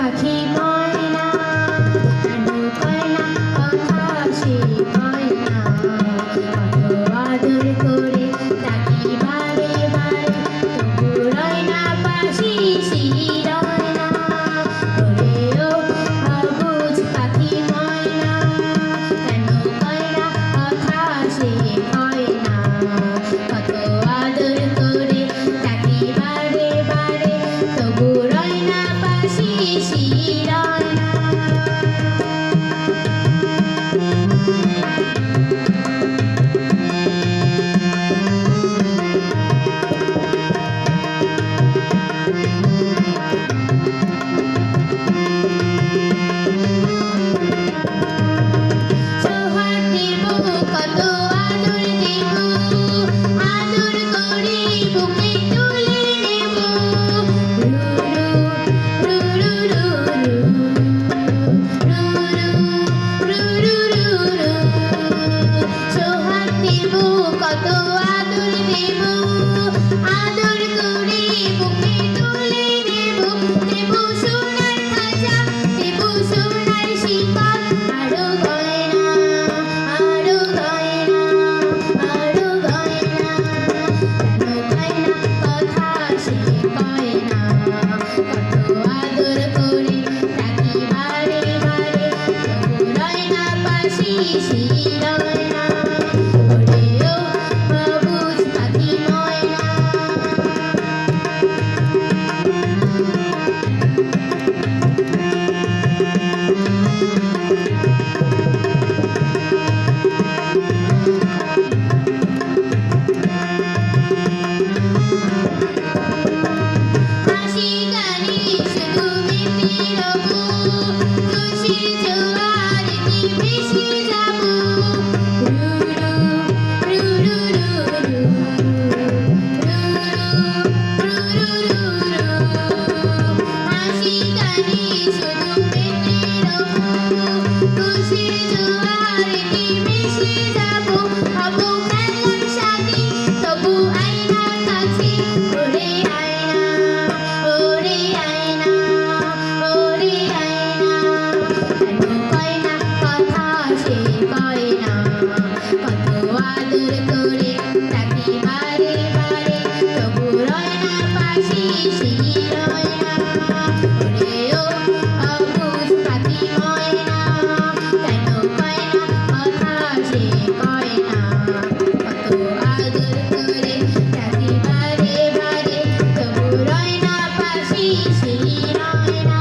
পাখি ময়না কেন কয় না কথা সে কয় না কত আদর করে তাকি বারে বারে তবু রয় না পাশি শিরয় না ওরে ও অবুঝ পাখি ময়না কেন কয় না কথা সে কয় না কত আদর করে তাকি বারে বারে তবু রয় না পাশি শিরয় না সোহাগ দেব কত আদর দেব আদর করে বুকে তুলে নেব রু রু রু রু রু রু রু সোহাগ দেব কত আদর দেব আদর করে বুকে তুলে নেব দেব সোনার খাজা দেব সোনার শিকল আরো গয়না আরো গয়না আরো গয়না কেন কয় না কথা সে কয় না কত আদর করে তাকি বারে বারে তবু রয় না পাশি শিরয় না ওরে ও অবুঝ পাখি ময়না হাসি গানে শুধু মেতে রবো খুশির জোয়ারেতে ভেসে যাবো রু রু রু রু রু হাসি গানে শুধু মেতে রবো খুশির জোয়ারেতে ভেসে যাবো হবো খেলার সাথী তবু আয়না কাছে ওরে আয়না ওরে আয়না ওরে আয়না কেন কয় না কথা সে কয় না কত আদর করে তাকি বারে বারে তবু রয় না পাশি শিরয় না ওরে ও অবুঝ পাখি ময়না কেন কয় না কথা সে কয় না কত আদর করে তাকি বারে বারে তবু রয় না পাশি শিরয় না